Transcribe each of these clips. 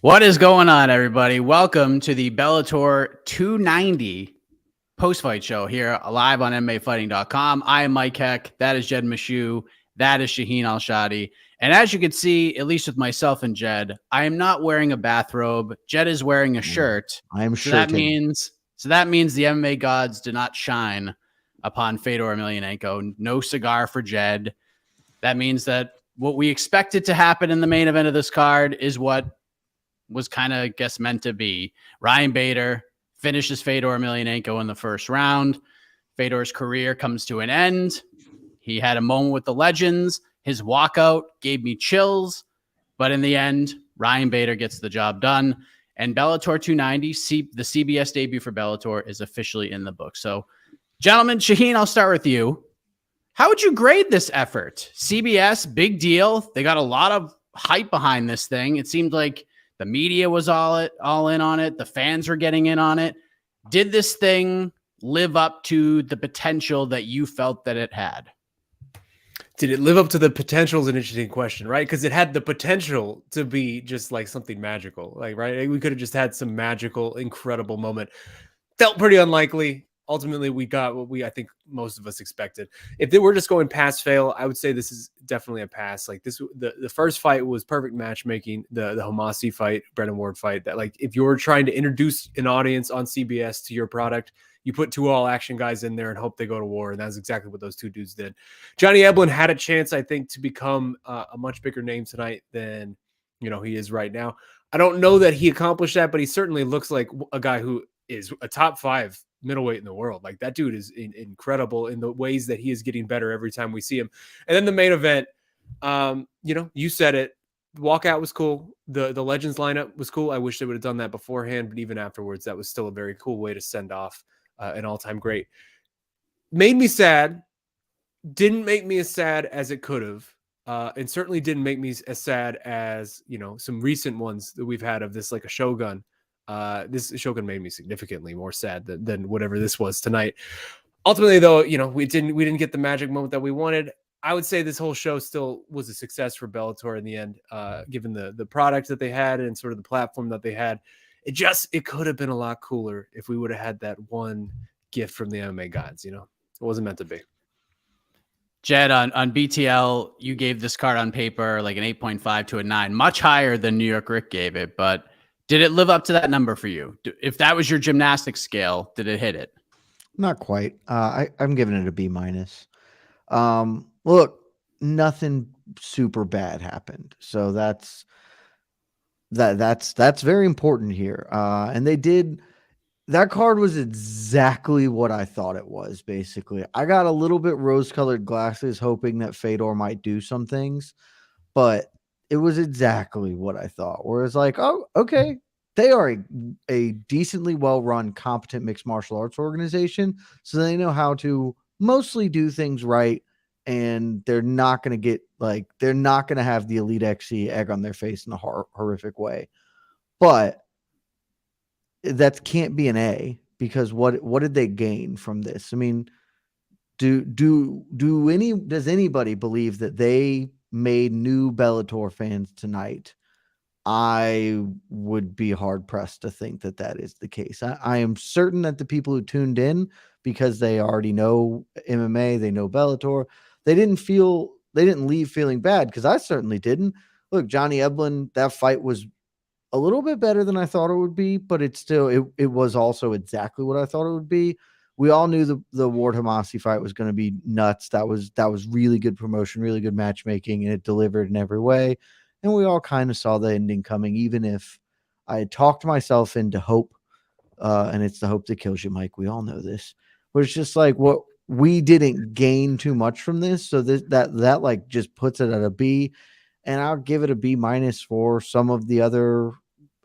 What is going on, everybody? Welcome to the Bellator 290 post-fight show here live on MMAfighting.com. I am Mike Heck. That is Jed Meshew. That is Shaun Al-Shatti. And as you can see, at least with myself and Jed, I am not wearing a bathrobe. Jed is wearing a shirt. I am so shirted. that means the MMA gods do not shine upon Fedor Emelianenko. No cigar for Jed. That means that what we expected to happen in the main event of this card is what was kind of, meant to be. Ryan Bader finishes Fedor Emelianenko in the first round. Fedor's career comes to an end. He had a moment with the legends. His walkout gave me chills. But in the end, Ryan Bader gets the job done. And Bellator 290, the CBS debut for Bellator, is officially in the book. So, gentlemen, Shaun, I'll start with you. How would you grade this effort? CBS, big deal. They got a lot of hype behind this thing. It seemed like the media was all in on it. The fans were getting in on it. Did this thing live up to the potential that you felt that it had? Did it live up to the potential is an interesting question, right? Because it had the potential to be just like something magical, right? We could have just had some magical, incredible moment. Felt pretty unlikely. Ultimately, we got what I think most of us expected. If they were just going pass fail, I would say this is definitely a pass. Like this, the first fight was perfect matchmaking. The Homasi fight, Brennan Ward fight. That, like, if you're trying to introduce an audience on CBS to your product, you put two all-action guys in there and hope they go to war, and that's exactly what those two dudes did. Johnny Eblen had a chance, I think, to become a much bigger name tonight than he is right now. I don't know that he accomplished that, but he certainly looks like a guy who is a top 5 middleweight in the world. Like, that dude is incredible in the ways that he is getting better every time we see him. And then the main event, you said it. The walkout was cool. The Legends lineup was cool. I wish they would have done that beforehand, but even afterwards, that was still a very cool way to send off an all-time great. Made me sad. Didn't make me as sad as it could have. And certainly didn't make me as sad as, some recent ones that we've had of this, like a Shogun. This Shogun made me significantly more sad than whatever this was tonight. Ultimately, though, we didn't get the magic moment that we wanted. I would say this whole show still was a success for Bellator in the end, given the product that they had and sort of the platform that they had. It could have been a lot cooler if we would have had that one gift from the MMA gods. It wasn't meant to be. Jed, on BTL, you gave this card on paper like an 8.5 to a 9, much higher than New York Rick gave it, but did it live up to that number for you? If that was your gymnastics scale, did it hit it? Not quite. I'm giving it a B minus. Look, nothing super bad happened. So that's very important here. And that card was exactly what I thought it was, basically. I got a little bit rose-colored glasses hoping that Fedor might do some things, but it was exactly what I thought. Whereas, like, oh, okay, they are a decently well-run, competent mixed martial arts organization, so they know how to mostly do things right, and they're not going to have the Elite XC egg on their face in a horrific way. But that can't be an A, because what did they gain from this? I mean, does anybody believe that they made new Bellator fans tonight? I would be hard pressed to think that is the case. I am certain that the people who tuned in because they already know MMA, they know Bellator, they didn't leave feeling bad, because I certainly didn't. Look, Johnny Eblen, that fight was a little bit better than I thought it would be, but it was also exactly what I thought it would be. We all knew the Ward Homasi fight was going to be nuts. That was really good promotion, really good matchmaking, and it delivered in every way. And we all kind of saw the ending coming, even if I had talked myself into hope. And it's the hope that kills you, Mike. We all know this. But it's just like, what we didn't gain too much from this. So that like just puts it at a B. And I'll give it a B minus for some of the other.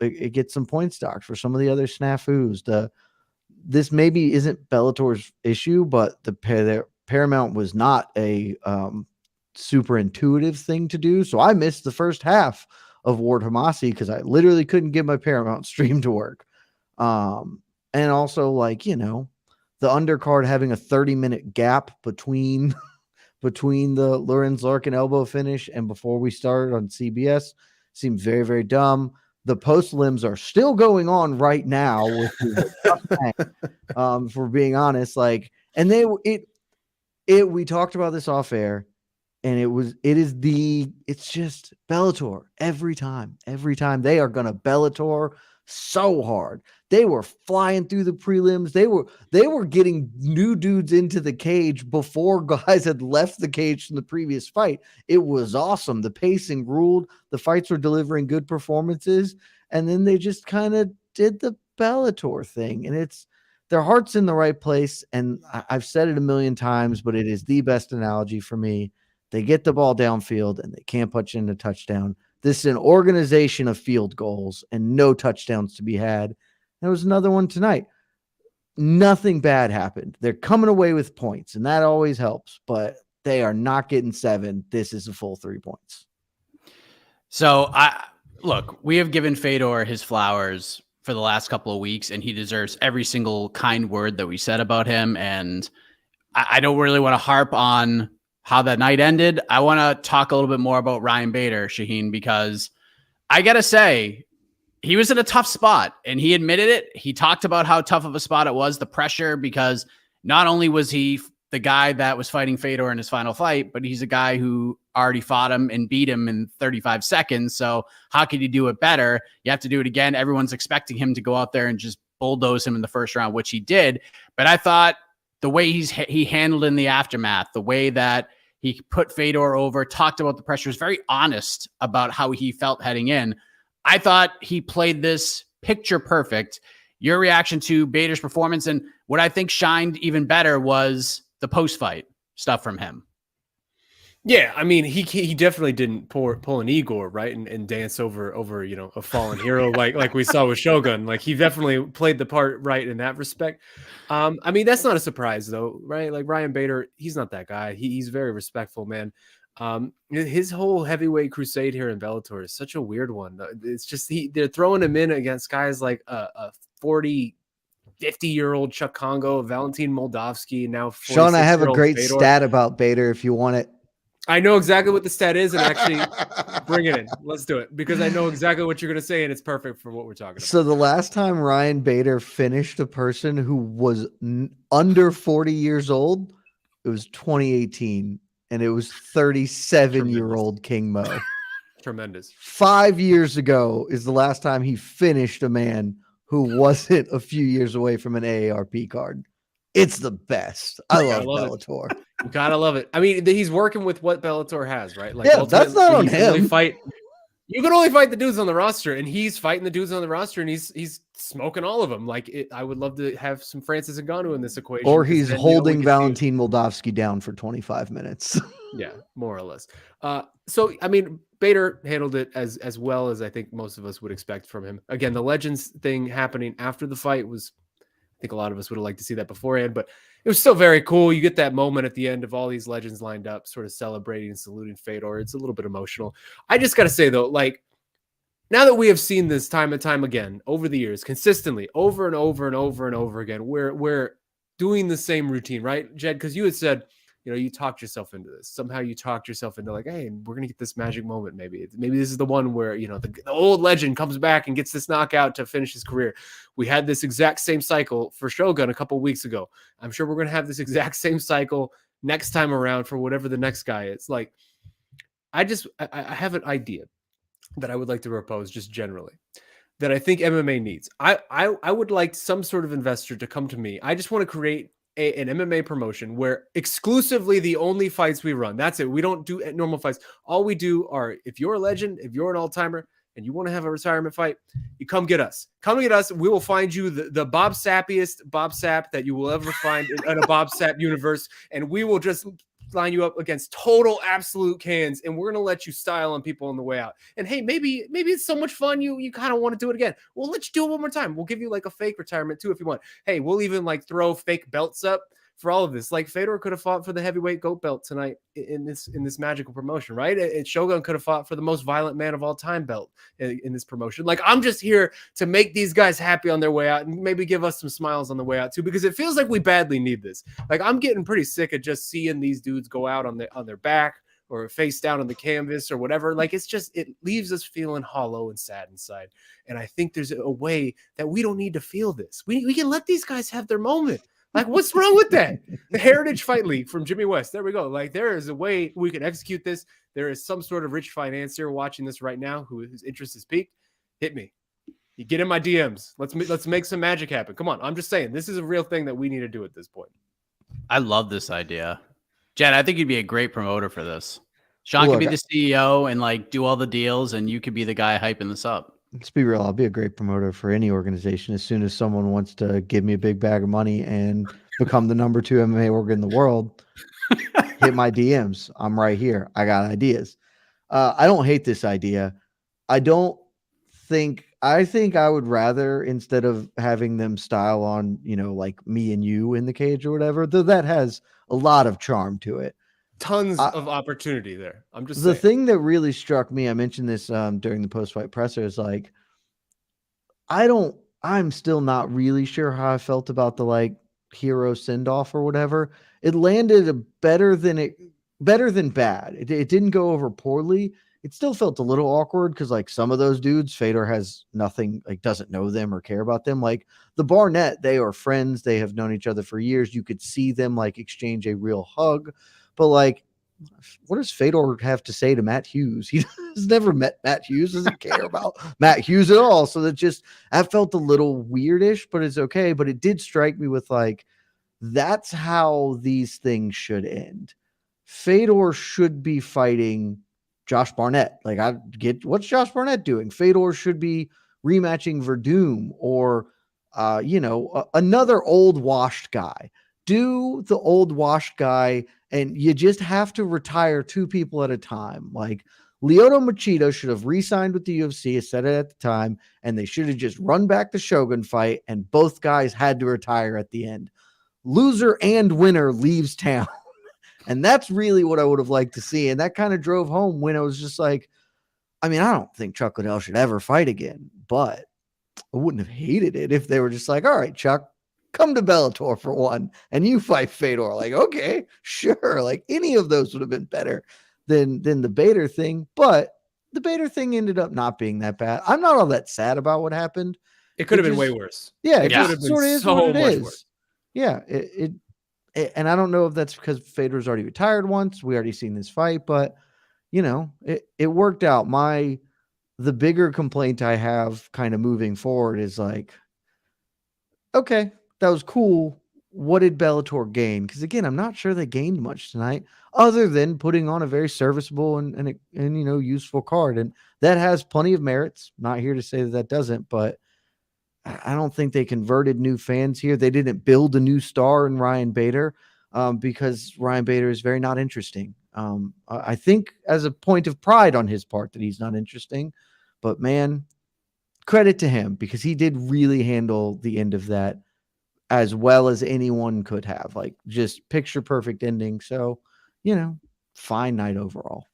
It gets some point stocks for some of the other snafus. This maybe isn't Bellator's issue, but the Paramount was not a super intuitive thing to do. So I missed the first half of Ward Homasi because I literally couldn't get my Paramount stream to work. And also, like, the undercard having a 30-minute gap between the Lorenz Larkin elbow finish and before we started on CBS seemed very, very dumb. The post limbs are still going on right now, which is a tough thing, if we're being honest. Like, and we talked about this off air, and it's just Bellator every time they are gonna Bellator so hard. They were flying through the prelims. They were getting new dudes into the cage before guys had left the cage from the previous fight. It was awesome. The pacing ruled. The fights were delivering good performances, and then they just kind of did the Bellator thing, and their heart's in the right place. And I've said it a million times, but it is the best analogy for me. They get the ball downfield and they can't punch in a touchdown. This is an organization of field goals and no touchdowns to be had. There was another one tonight. Nothing bad happened. They're coming away with points, and that always helps, but they are not getting 7. This is a full 3 points. So look, we have given Fedor his flowers for the last couple of weeks, and he deserves every single kind word that we said about him. And I don't really want to harp on how that night ended. I want to talk a little bit more about Ryan Bader, Shaheen, because I got to say, he was in a tough spot, and he admitted it. He talked about how tough of a spot it was, the pressure, because not only was he the guy that was fighting Fedor in his final fight, but he's a guy who already fought him and beat him in 35 seconds. So how could he do it better? You have to do it again. Everyone's expecting him to go out there and just bulldoze him in the first round, which he did. But I thought the way he handled in the aftermath, the way that he put Fedor over, talked about the pressure, was very honest about how he felt heading in. I thought he played this picture perfect. Your reaction to Bader's performance, and what I think shined even better was the post-fight stuff from him. Yeah, I mean, he definitely didn't pull an Igor, right, and dance over a fallen hero like we saw with Shogun. Like, he definitely played the part right in that respect. I mean, that's not a surprise though, right? Like, Ryan Bader, he's not that guy. He's very respectful, man. His whole heavyweight crusade here in Bellator is such a weird one. It's just they're throwing him in against guys like a 50-year-old Chuck Congo, Valentin Moldavsky, now Shaun, I have a great Fedor. stat about Bader if you want it. I know exactly what the stat is, and actually bring it in. Let's do it, because I know exactly what you're going to say, and it's perfect for what we're talking about. So the last time Ryan Bader finished a person who was under 40 years old, it was 2018, and it was 37-year-old King Mo. Tremendous. 5 years ago is the last time he finished a man who wasn't a few years away from an AARP card. It's the best. I love Bellator. You gotta love it. I mean, he's working with what Bellator has, right? Like, yeah, that's not on him. You can only fight the dudes on the roster, and he's fighting the dudes on the roster, and he's smoking all of them. Like, I would love to have some Francis Ngannou in this equation. Or he's holding Valentin Moldavsky down for 25 minutes. Yeah, more or less. So, I mean, Bader handled it as well as I think most of us would expect from him. Again, the Legends thing happening after the fight was, I think a lot of us would have liked to see that beforehand, but it was still very cool. You get that moment at the end of all these legends lined up, sort of celebrating and saluting Fedor. It's a little bit emotional. I just got to say, though, like, now that we have seen this time and time again over the years, consistently, over and over and over and over again, we're doing the same routine, right, Jed? Because you had said, you talked yourself into this. Somehow you talked yourself into, like, hey, we're going to get this magic moment. Maybe this is the one where, the old legend comes back and gets this knockout to finish his career. We had this exact same cycle for Shogun a couple weeks ago. I'm sure we're going to have this exact same cycle next time around for whatever the next guy is. Like, I have an idea that I would like to propose just generally that I think MMA needs. I would like some sort of investor to come to me. I just want to create an MMA promotion where exclusively the only fights we run, that's it. We don't do normal fights. All we do are, if you're a legend, if you're an all-timer, and you want to have a retirement fight, you come get us. Come get us. We will find you the Bob Sappiest Bob Sapp that you will ever find in a Bob Sapp universe, and we will just line you up against total absolute cans, and we're going to let you style on people on the way out. And hey, maybe it's so much fun you kind of want to do it again. We'll let you do it one more time. We'll give you like a fake retirement too if you want. Hey, we'll even like throw fake belts up for all of this. Like, Fedor could have fought for the heavyweight GOAT belt tonight in this magical promotion, right? And Shogun could have fought for the most violent man of all time belt in this promotion. Like, I'm just here to make these guys happy on their way out and maybe give us some smiles on the way out too, because it feels like we badly need this. Like, I'm getting pretty sick of just seeing these dudes go out on their back or face down on the canvas or whatever. Like, it leaves us feeling hollow and sad inside. And I think there's a way that we don't need to feel this. We can let these guys have their moment. Like, what's wrong with that? The Heritage Fight League from Jimmy West. There we go. Like, there is a way we can execute this. There is some sort of rich financier watching this right now whose interest is piqued. Hit me. You get in my DMs. Let's make some magic happen. Come on. I'm just saying, this is a real thing that we need to do at this point. I love this idea. Jed, I think you'd be a great promoter for this. Sean could be the CEO and like do all the deals, and you could be the guy hyping this up. Let's be real. I'll be a great promoter for any organization. As soon as someone wants to give me a big bag of money and become the number 2 MMA org in the world, hit my DMs. I'm right here. I got ideas. I don't hate this idea. I think I would rather, instead of having them style on, like me and you in the cage or whatever, though that has a lot of charm to it. Tons of opportunity there. I'm just the saying. Thing that really struck me, I mentioned this during the post-fight presser, is like, I'm still not really sure how I felt about the like hero send-off or whatever. It landed better than bad. It didn't go over poorly. It still felt a little awkward because like some of those dudes, Fedor has nothing, like doesn't know them or care about them. Like the Barnett, they are friends. They have known each other for years. You could see them like exchange a real hug. But like, what does Fedor have to say to Matt Hughes? He has never met Matt Hughes, doesn't care about Matt Hughes at all. So that felt a little weirdish, but it's okay. But it did strike me with like, that's how these things should end. Fedor should be fighting Josh Barnett. Like, I get what's Josh Barnett doing. Fedor should be rematching Verdum or, another old washed guy. Do the old washed guy, and you just have to retire 2 people at a time. Like Lyoto Machida should have re-signed with the UFC, I said it at the time, and they should have just run back the Shogun fight, and both guys had to retire at the end. Loser and winner leaves town. And that's really what I would have liked to see. And that kind of drove home when I was just like, I mean, I don't think Chuck Liddell should ever fight again, but I wouldn't have hated it if they were just like, all right, Chuck, come to Bellator for one and you fight Fedor. Like, okay, sure. Like any of those would have been better than the Bader thing. But the Bader thing ended up not being that bad. I'm not all that sad about what happened. It could have been way worse. Yeah, it sort of is so what it much is. Worse. Yeah, and I don't know if that's because Fedor's already retired once. We already seen this fight, but it worked out. The bigger complaint I have kind of moving forward is like, okay, that was cool. What did Bellator gain? Because again, I'm not sure they gained much tonight, other than putting on a very serviceable and useful card, and that has plenty of merits. Not here to say that doesn't, but I don't think they converted new fans here. They didn't build a new star in Ryan Bader because Ryan Bader is very not interesting. I think as a point of pride on his part that he's not interesting, but man, credit to him because he did really handle the end of that as well as anyone could have. Like just picture perfect ending. So, fine night overall.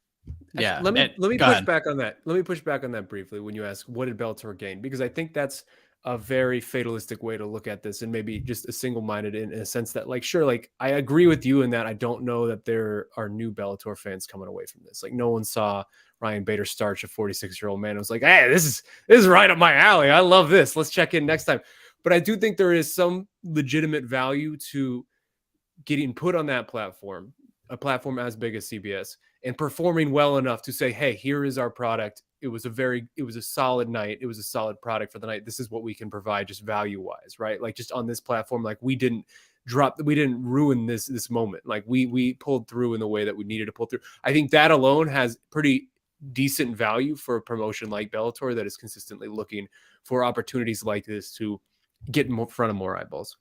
Yeah. Let me push back on that. Let me push back on that briefly when you ask what did Bellator gain? Because I think that's a very fatalistic way to look at this and maybe just a single-minded in a sense that like, sure, like I agree with you in that I don't know that there are new Bellator fans coming away from this. Like no one saw Ryan Bader starch a 46-year-old man. It was like, hey, this is right up my alley. I love this. Let's check in next time. But I do think there is some legitimate value to getting put on that platform, a platform as big as CBS, and performing well enough to say, hey, here is our product. It was a solid night. It was a solid product for the night. This is what we can provide just value wise, right? Like just on this platform, like we didn't ruin this moment. Like we pulled through in the way that we needed to pull through. I think that alone has pretty decent value for a promotion like Bellator that is consistently looking for opportunities like this to get in front of more eyeballs.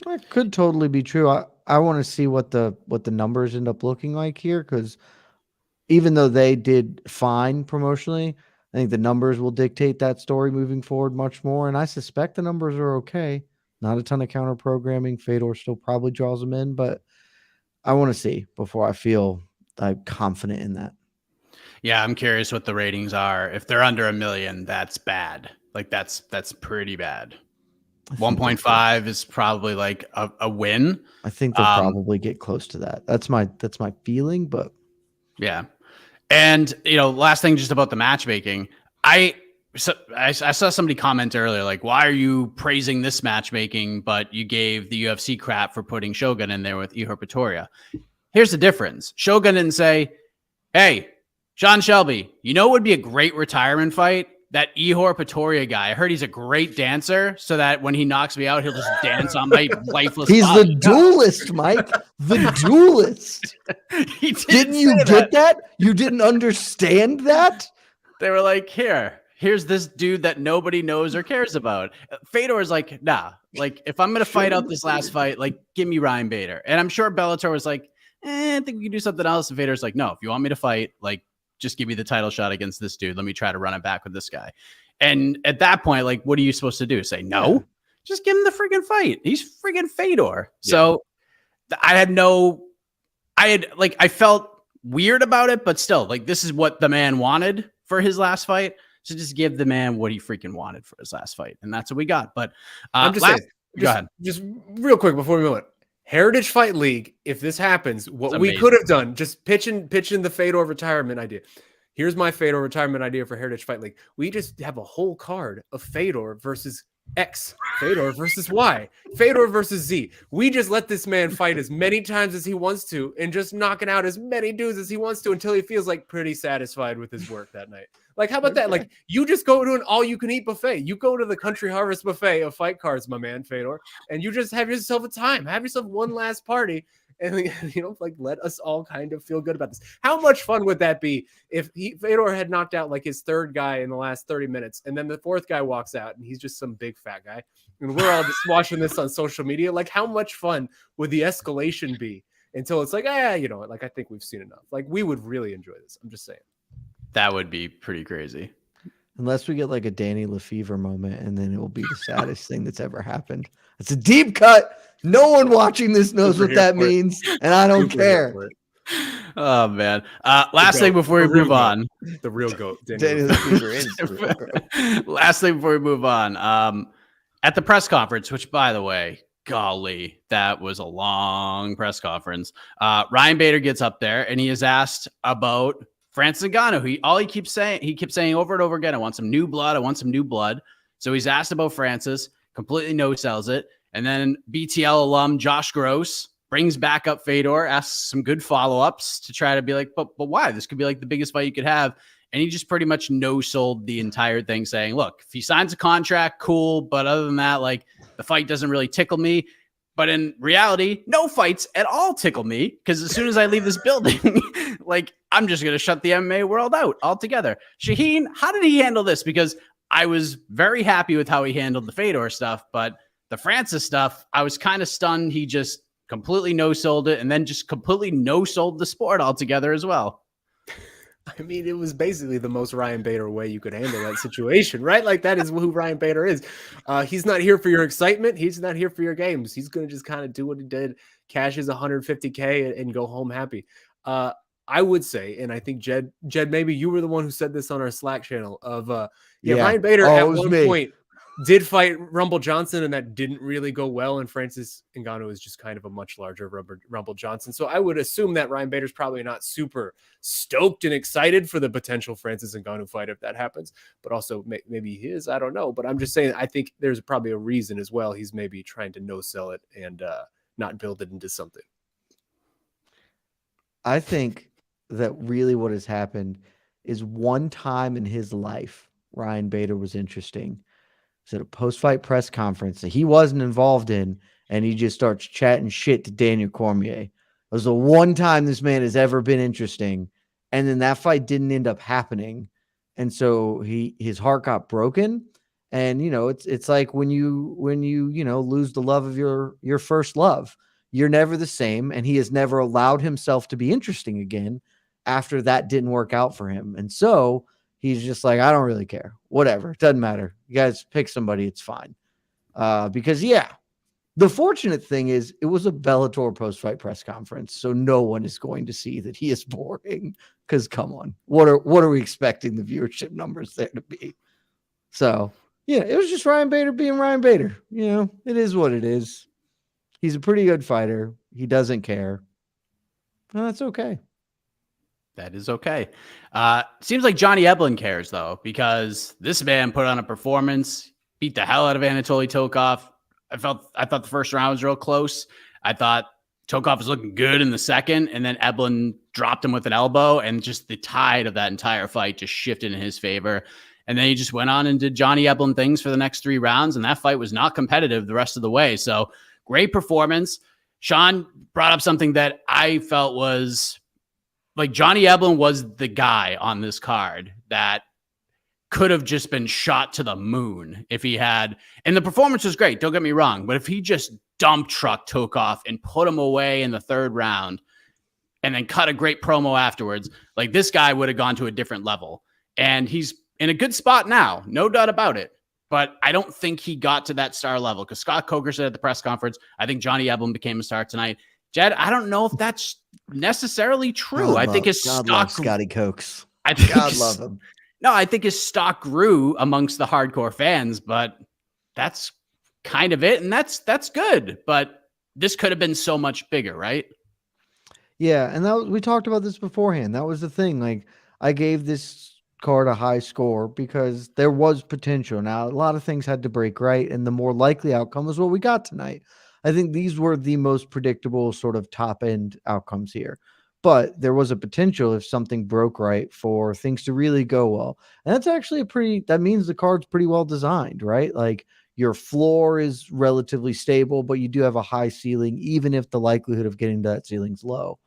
It could totally be true. I want to see what the numbers end up looking like here, because even though they did fine promotionally, I think the numbers will dictate that story moving forward much more. And I suspect the numbers are okay. Not a ton of counter programming. Fedor still probably draws them in, but I want to see before I feel I'm confident in that. Yeah, I'm curious what the ratings are. If they're under 1 million, that's bad. Like that's pretty bad. 1.5 is probably like a win. I think they'll probably get close to that. That's my feeling, but Yeah. And, last thing just about the matchmaking. I saw somebody comment earlier, like, why are you praising this matchmaking, but you gave the UFC crap for putting Shogun in there with Ihor Pretoria? Here's the difference. Shogun didn't say, hey, Sean Shelby, what would be a great retirement fight? That Ihor Pretoria guy. I heard he's a great dancer, so that when he knocks me out, he'll just dance on my lifeless He's body. the duelist, Mike. The duelist. Didn't you get that? You didn't understand that? They were like, here's this dude that nobody knows or cares about. Fedor is like, nah. Like, if I'm going to fight out this last fight, like, give me Ryan Bader. And I'm sure Bellator was like, I think we can do something else. And Fedor's like, no, if you want me to fight, like, just give me the title shot against this dude. Let me try to run it back with this guy. And at that point, like, what are you supposed to do? Say no? Yeah. Just give him the friggin' fight. He's friggin' Fedor. Yeah. So I felt weird about it, but still, like, this is what the man wanted for his last fight. So just give the man what he freaking wanted for his last fight. And that's what we got. But I'm just saying, go ahead. Just real quick before we move on. Heritage Fight League, if this happens, what we could have done, just pitching the Fedor retirement idea. Here's my Fedor retirement idea for Heritage Fight League. We just have a whole card of Fedor versus X, Fedor versus Y, Fedor versus Z. We just let this man fight as many times as he wants to and just knocking out as many dudes as he wants to until he feels like pretty satisfied with his work that night. Like, how about that? Like, you just go to an all-you-can-eat buffet. You go to the Country Harvest buffet of fight cards, my man, Fedor, and you just have yourself a time. Have yourself one last party, and, like, let us all kind of feel good about this. How much fun would that be if Fedor had knocked out, like, his third guy in the last 30 minutes, and then the fourth guy walks out, and he's just some big fat guy, and we're all just watching this on social media? Like, how much fun would the escalation be until it's like, like, I think we've seen enough. Like, we would really enjoy this. I'm just saying. That would be pretty crazy. Unless we get like a Danny Lefevre moment, and then it will be the saddest thing that's ever happened. It's a deep cut. No one watching this knows what that means, and I don't care. Oh, man. Last thing before we move on. The real GOAT. Danny Lefevre is. Last thing before we move on. At the press conference, which, by the way, golly, that was a long press conference. Ryan Bader gets up there, and he is asked about Francis Ngannou. He keeps saying over and over again, I want some new blood. I want some new blood. So he's asked about Francis, completely no-sells it. And then BTL alum Josh Gross brings back up Fedor, asks some good follow-ups to try to be like, but why? This could be like the biggest fight you could have. And he just pretty much no-sold the entire thing, saying, look, if he signs a contract, cool. But other than that, like, the fight doesn't really tickle me. But in reality, no fights at all tickle me, because as soon as I leave this building, like, I'm just going to shut the MMA world out altogether. Shaheen, how did he handle this? Because I was very happy with how he handled the Fedor stuff, but the Francis stuff, I was kind of stunned. He just completely no-sold it, and then just completely no-sold the sport altogether as well. I mean, it was basically the most Ryan Bader way you could handle that situation, right? Like, that is who Ryan Bader is. He's not here for your excitement. He's not here for your games. He's going to just kind of do what he did, cash his $150K and go home happy. I would say, and I think Jed, maybe you were the one who said this on our Slack channel of, Ryan Bader at one point did fight Rumble Johnson, and that didn't really go well. And Francis Ngannou is just kind of a much larger Rumble Johnson. So I would assume that Ryan Bader's probably not super stoked and excited for the potential Francis Ngannou fight if that happens. But also maybe he is. I don't know. But I'm just saying, I think there's probably a reason as well. He's maybe trying to no-sell it and not build it into something. I think that really what has happened is one time in his life, Ryan Bader was interesting. At a post-fight press conference that he wasn't involved in, and he just starts chatting shit to Daniel Cormier. It was the one time this man has ever been interesting, and then that fight didn't end up happening, and so his heart got broken. And it's like when you lose the love of your first love, you're never the same, and he has never allowed himself to be interesting again after that didn't work out for him, and so he's just like, I don't really care. Whatever. It doesn't matter. You guys pick somebody. It's fine. Because, the fortunate thing is it was a Bellator post-fight press conference, so no one is going to see that he is boring. Because, come on. What are we expecting the viewership numbers there to be? So, it was just Ryan Bader being Ryan Bader. It is what it is. He's a pretty good fighter. He doesn't care. Well, that's okay. That is okay. Seems like Johnny Eblen cares, though, because this man put on a performance, beat the hell out of Anatoly Tokov. I thought the first round was real close. I thought Tokov was looking good in the second, and then Eblen dropped him with an elbow, and just the tide of that entire fight just shifted in his favor. And then he just went on and did Johnny Eblen things for the next 3 rounds, and that fight was not competitive the rest of the way. So great performance. Shaun brought up something that I felt was like Johnny Eblen was the guy on this card that could have just been shot to the moon if he had. And the performance was great, don't get me wrong. But if he just dump trucked Tokov and put him away in the 3rd round and then cut a great promo afterwards, like this guy would have gone to a different level. And he's in a good spot now, no doubt about it. But I don't think he got to that star level because Scott Coker said at the press conference, I think Johnny Eblen became a star tonight. Jed, I don't know if that's necessarily true. I think his stock, Scotty Cokes. I think God love him. No, I think his stock grew amongst the hardcore fans, but that's kind of it, and that's good. But this could have been so much bigger, right? Yeah, and we talked about this beforehand. That was the thing. Like, I gave this card a high score because there was potential. Now, a lot of things had to break right, and the more likely outcome was what we got tonight. I think these were the most predictable sort of top-end outcomes here. But there was a potential if something broke right for things to really go well. And that's actually that means the card's pretty well designed, right? Like, your floor is relatively stable, but you do have a high ceiling, even if the likelihood of getting to that ceiling's low.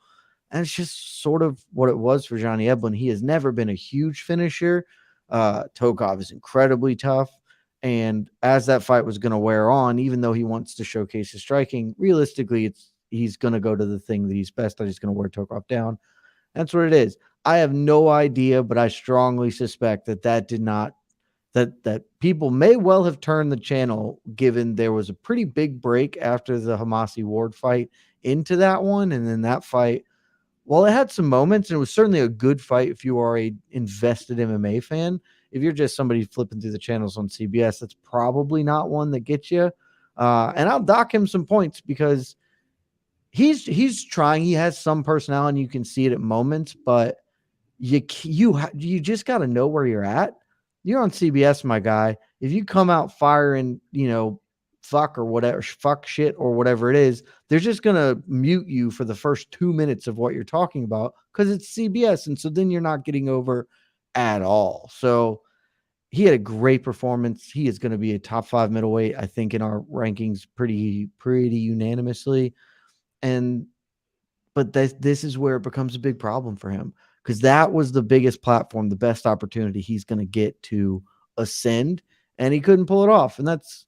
And it's just sort of what it was for Johnny Eblen. He has never been a huge finisher. Tokov is incredibly tough. And as that fight was going to wear on, even though he wants to showcase his striking, realistically, he's going to go to the thing that he's best at. He's going to wear Tokov down. That's what it is. I have no idea, but I strongly suspect that people may well have turned the channel, given there was a pretty big break after the Homasi Ward fight into that one. And then that fight, while it had some moments, and it was certainly a good fight if you are a invested MMA fan, if you're just somebody flipping through the channels on CBS, that's probably not one that gets you. And I'll dock him some points because he's trying. He has some personality, and you can see it at moments, but you just got to know where you're at. You're on CBS, my guy. If you come out firing, fuck shit or whatever it is, they're just going to mute you for the first 2 minutes of what you're talking about because it's CBS. And so then you're not getting over at all. So he had a great performance. He is going to be a top 5 middleweight, I think, in our rankings pretty unanimously. But this is where it becomes a big problem for him because that was the biggest platform, the best opportunity he's going to get to ascend, and he couldn't pull it off. And that's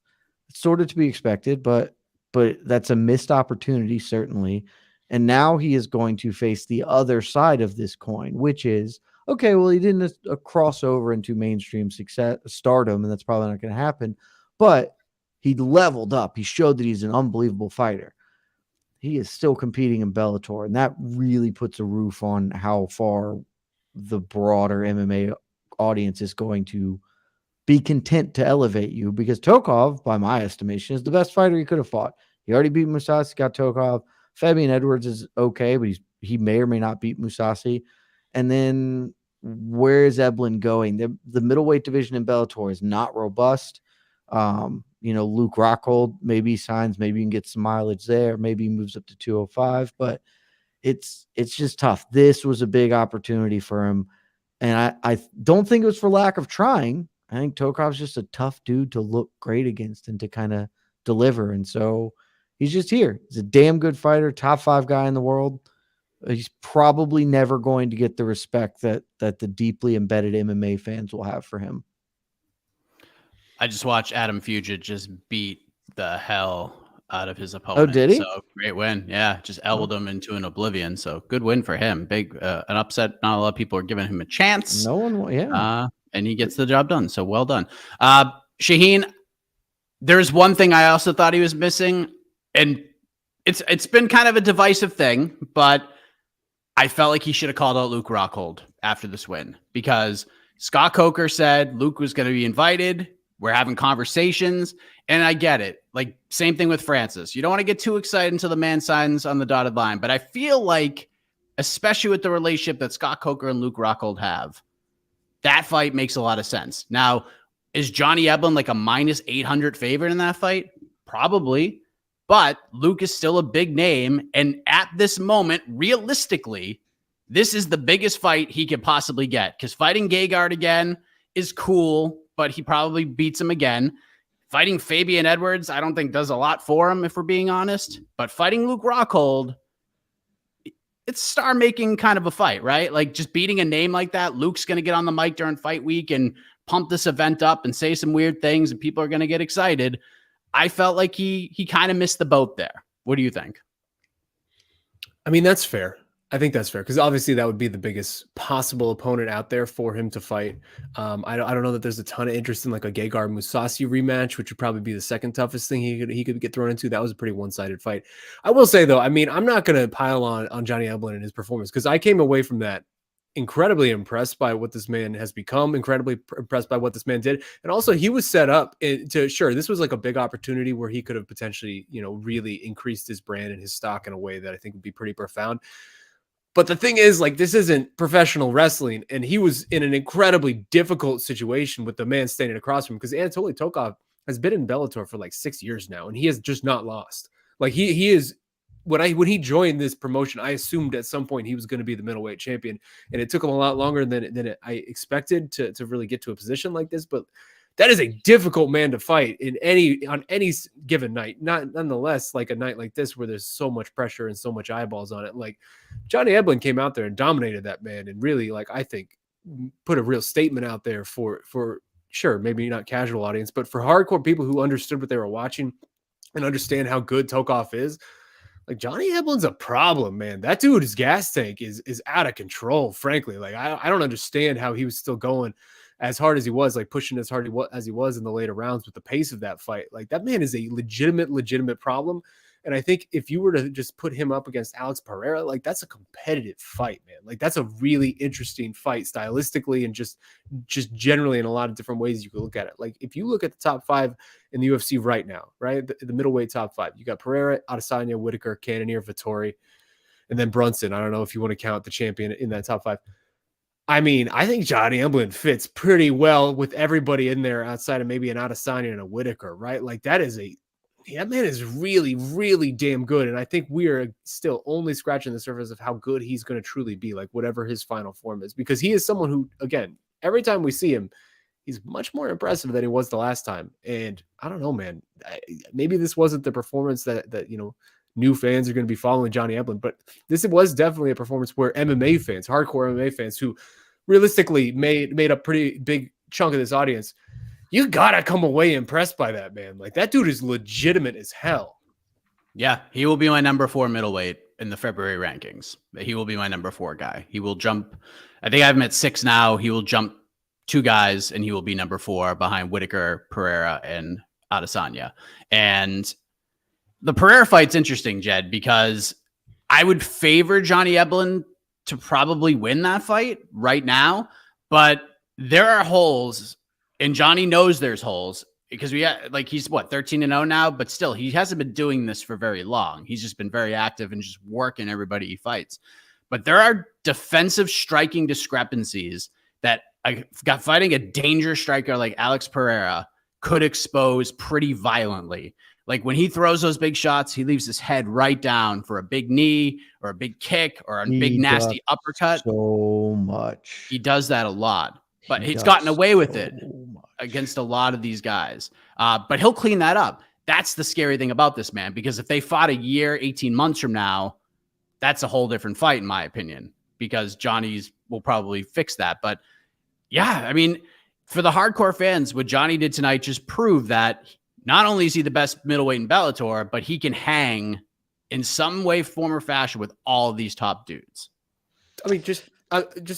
sort of to be expected, but that's a missed opportunity, certainly. And now he is going to face the other side of this coin, which is, okay, well, he didn't cross over into mainstream stardom, and that's probably not going to happen, but he leveled up. He showed that he's an unbelievable fighter. He is still competing in Bellator, and that really puts a roof on how far the broader MMA audience is going to be content to elevate you, because Tokov, by my estimation, is the best fighter he could have fought. He already beat Mousasi, got Tokov. Fabian Edwards is okay, but he may or may not beat Mousasi. And then where is Eblen going? The middleweight division in Bellator is not robust. Luke Rockhold, maybe signs, maybe you can get some mileage there. Maybe he moves up to 205, but it's just tough. This was a big opportunity for him. And I don't think it was for lack of trying. I think Tokov's just a tough dude to look great against and to kind of deliver. And so he's just here. He's a damn good fighter, top 5 guy in the world. He's probably never going to get the respect that the deeply embedded MMA fans will have for him. I just watched Adam Fugit just beat the hell out of his opponent. Oh, did he? So great win. Yeah, just elbowed him into an oblivion. So good win for him. Big an upset. Not a lot of people are giving him a chance. No one, yeah. And he gets the job done. So well done. Shaheen, there's one thing I also thought he was missing, and it's been kind of a divisive thing, but I felt like he should have called out Luke Rockhold after this win, because Scott Coker said Luke was going to be invited. We're having conversations, and I get it. Like, same thing with Francis. You don't want to get too excited until the man signs on the dotted line, but I feel like especially with the relationship that Scott Coker and Luke Rockhold have, that fight makes a lot of sense. Now, is Johnny Eblen like a minus 800 favorite in that fight? Probably. But Luke is still a big name. And at this moment, realistically, this is the biggest fight he could possibly get. Because fighting Gegard again is cool, but he probably beats him again. Fighting Fabian Edwards, I don't think does a lot for him, if we're being honest. But fighting Luke Rockhold, it's star-making kind of a fight, right? Like, just beating a name like that, Luke's going to get on the mic during fight week and pump this event up and say some weird things, and people are going to get excited. I felt like he kind of missed the boat there. What do you think? I mean, that's fair. I think that's fair, because obviously that would be the biggest possible opponent out there for him to fight. I don't know that there's a ton of interest in like a Gegard Mousasi rematch, which would probably be the second toughest thing he could get thrown into. That was a pretty one-sided fight. I will say though, I mean, I'm not going to pile on Johnny Eblen and his performance, because I came away from that incredibly impressed by what this man has become, incredibly impressed by what this man did. And also he was set up sure, this was like a big opportunity where he could have potentially, really increased his brand and his stock in a way that I think would be pretty profound. But the thing is, like, this isn't professional wrestling, and he was in an incredibly difficult situation with the man standing across from him, because Anatoly Tokov has been in Bellator for like 6 years now, and he has just not lost. Like, he is, when he joined this promotion, I assumed at some point he was going to be the middleweight champion, and it took him a lot longer than I expected to really get to a position like this. But that is a difficult man to fight on any given night. Not nonetheless, like a night like this where there's so much pressure and so much eyeballs on it. Like, Johnny Eblen came out there and dominated that man, and really, like, I think put a real statement out there for sure, maybe not casual audience, but for hardcore people who understood what they were watching and understand how good Tokov is. Like, Johnny Eblen's a problem, man. That dude's gas tank is out of control, frankly. Like, I don't understand how he was still going as hard as he was, like pushing as hard as he was in the later rounds with the pace of that fight. Like, that man is a legitimate problem. And I think if you were to just put him up against Alex Pereira, like, that's a competitive fight, man. Like, that's a really interesting fight stylistically and just generally in a lot of different ways you could look at it. Like, if you look at the top 5 in the UFC right now, right, the middleweight top 5, you got Pereira, Adesanya, Whitaker, Cannonier, Vettori, and then Brunson. I don't know if you want to count the champion in that top 5. I mean, I think Johnny Eblen fits pretty well with everybody in there outside of maybe an Adesanya and a Whitaker, right? Like, that man is really, really damn good. And I think we are still only scratching the surface of how good he's going to truly be, like, whatever his final form is, because he is someone who, again, every time we see him, he's much more impressive than he was the last time. And I don't know, man, maybe this wasn't the performance that new fans are going to be following Johnny Eblen, but this was definitely a performance where MMA fans, hardcore MMA fans who realistically made a pretty big chunk of this audience, you gotta come away impressed by that, man. Like, that dude is legitimate as hell. Yeah, he will be my number 4 middleweight in the February rankings. He will be my number 4 guy. He will jump. I think I have him at 6 now. He will jump 2 guys, and he will be number 4 behind Whitaker, Pereira, and Adesanya. And the Pereira fight's interesting, Jed, because I would favor Johnny Eblen to probably win that fight right now, but there are holes, and Johnny knows there's holes, because he's 13-0 now, but still he hasn't been doing this for very long. He's just been very active and just working everybody he fights. But there are defensive striking discrepancies that fighting a dangerous striker like Alex Pereira could expose pretty violently. Like, when he throws those big shots, he leaves his head right down for a big knee or a big kick or a big nasty uppercut. So much. He does that a lot, but he's gotten away with it against a lot of these guys. But he'll clean that up. That's the scary thing about this man, because if they fought a year, 18 months from now, that's a whole different fight, in my opinion, because Johnny's will probably fix that. But yeah, I mean, for the hardcore fans, what Johnny did tonight just proved that not only is he the best middleweight in Bellator, but he can hang in some way, form, or fashion with all of these top dudes. I mean, just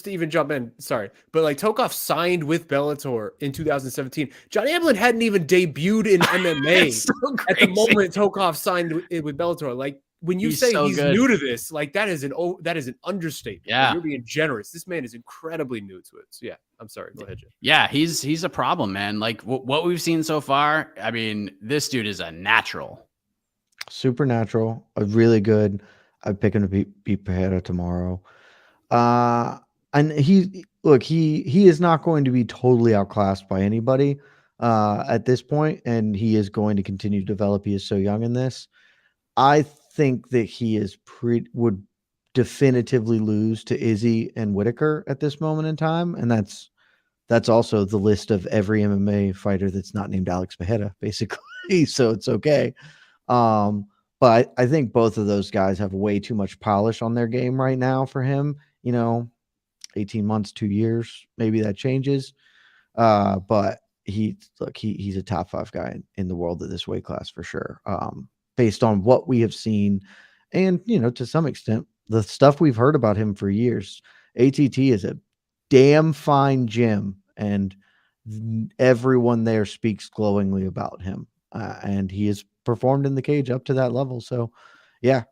to even jump in, sorry, but like, Tokov signed with Bellator in 2017. Johnny Eblen hadn't even debuted in MMA so at the moment Tokov signed with Bellator. Like, when you say he's new to this, like, that is an understatement. Yeah, like, you're being generous. This man is incredibly new to it. So yeah, I'm sorry. Go ahead, Jim. Yeah, he's a problem, man. Like, what we've seen so far, I mean, this dude is a natural. Supernatural, really good. I'd pick him to beat Pereira tomorrow. And he is not going to be totally outclassed by anybody at this point, and he is going to continue to develop. He is so young in this. I think that he would definitively lose to Izzy and Whitaker at this moment in time, and that's also the list of every MMA fighter that's not named Alex Pereira, basically. So it's okay. But I think both of those guys have way too much polish on their game right now for him. 18 months, 2 years, maybe that changes. But he's a top 5 guy in the world of this weight class for sure. Based on what we have seen, and to some extent, the stuff we've heard about him for years. ATT is a damn fine gym, and everyone there speaks glowingly about him. And he has performed in the cage up to that level. So, yeah,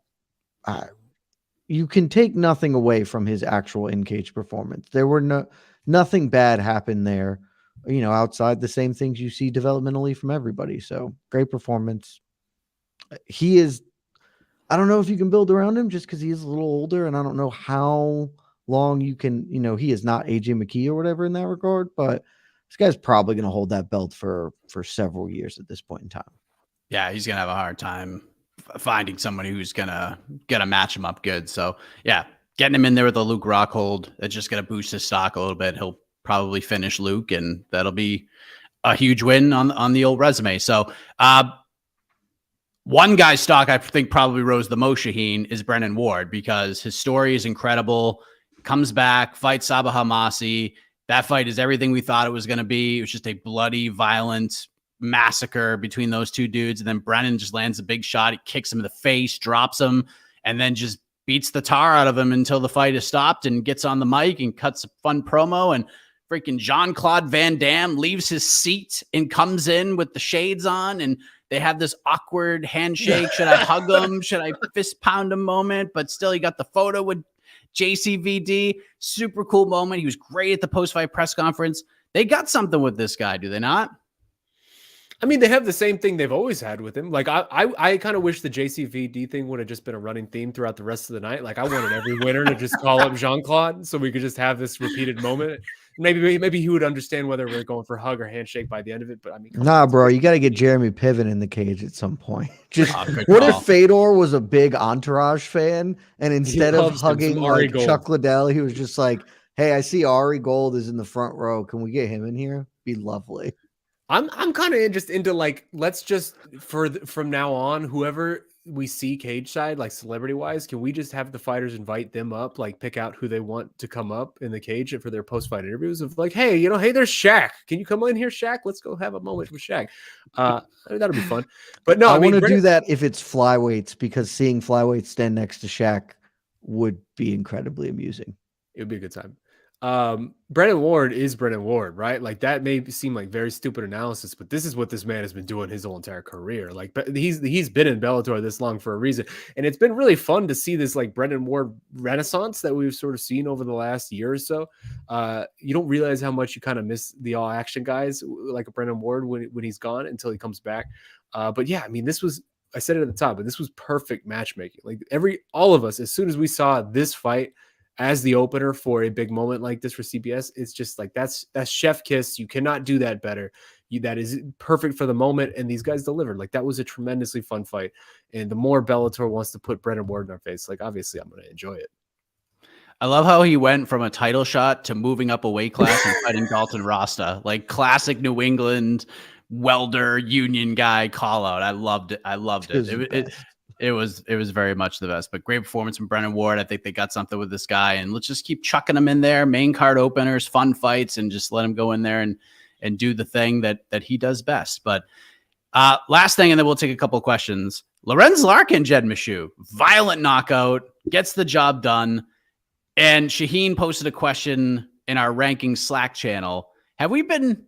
you can take nothing away from his actual in-cage performance. There were nothing bad happened there, outside the same things you see developmentally from everybody. So great performance. I don't know if you can build around him just because he is a little older, and I don't know how long you can, he is not AJ McKee or whatever in that regard, but this guy's probably going to hold that belt for several years at this point in time. Yeah, he's going to have a hard time finding somebody who's going to match him up good. So, yeah, getting him in there with a Luke Rockhold, it's just going to boost his stock a little bit. He'll probably finish Luke, and that'll be a huge win on the old resume. So, one guy's stock I think probably rose the most, Shaheen, is Brennan Ward, because his story is incredible. Comes back, fights Sabah Homasi. That fight is everything we thought it was going to be. It was just a bloody, violent massacre between those two dudes. And then Brennan just lands a big shot. He kicks him in the face, drops him, and then just beats the tar out of him until the fight is stopped, and gets on the mic and cuts a fun promo. And freaking Jean-Claude Van Damme leaves his seat and comes in with the shades on, and they have this awkward handshake. Should I hug him? Should I fist pound him moment? But still, he got the photo with JCVD. Super cool moment. He was great at the post-fight press conference. They got something with this guy, do they not? I mean, they have the same thing they've always had with him. Like, I kind of wish the JCVD thing would have just been a running theme throughout the rest of the night. Like, I wanted every winner to just call up Jean-Claude so we could just have this repeated moment. Maybe he would understand whether we're going for hug or handshake by the end of it. But I mean, nah, bro, you got to get Jeremy Piven in the cage at some point. Just what if Fedor was a big Entourage fan, and instead of hugging like Chuck Liddell, he was just like, "Hey, I see Ari Gold is in the front row. Can we get him in here? Be lovely." I'm kind of just into like, let's just from now on, whoever we see cage side, like celebrity wise, can we just have the fighters invite them up, like pick out who they want to come up in the cage for their post fight interviews of like, hey, hey, there's Shaq. Can you come in here, Shaq? Let's go have a moment with Shaq. That'll be fun. But no, I want to do that if it's flyweights, because seeing flyweights stand next to Shaq would be incredibly amusing. It would be a good time. Brennan Ward is Brennan Ward, right? Like, that may seem like very stupid analysis, but this is what this man has been doing his whole entire career. Like, but he's been in Bellator this long for a reason, and it's been really fun to see this like Brennan Ward renaissance that we've sort of seen over the last year or so. You don't realize how much you kind of miss the all action guys like a Brennan Ward when he's gone until he comes back. But yeah, I mean, I said it at the top, but this was perfect matchmaking. Like, all of us, as soon as we saw this fight as the opener for a big moment like this for CBS, it's just like, that's chef kiss. You cannot do that better. That is perfect for the moment. And these guys delivered. Like, that was a tremendously fun fight. And the more Bellator wants to put Brennan Ward in our face, like, obviously I'm going to enjoy it. I love how he went from a title shot to moving up a weight class and fighting Dalton Rasta, like classic New England welder union guy call out. I loved it. It was very much the best, but great performance from Brennan Ward. I think they got something with this guy, and let's just keep chucking him in there. Main card openers, fun fights, and just let him go in there and do the thing that he does best. But last thing, and then we'll take a couple of questions. Lorenz Larkin, Jed Meshew, violent knockout, gets the job done. And Shaheen posted a question in our rankings Slack channel. Have we been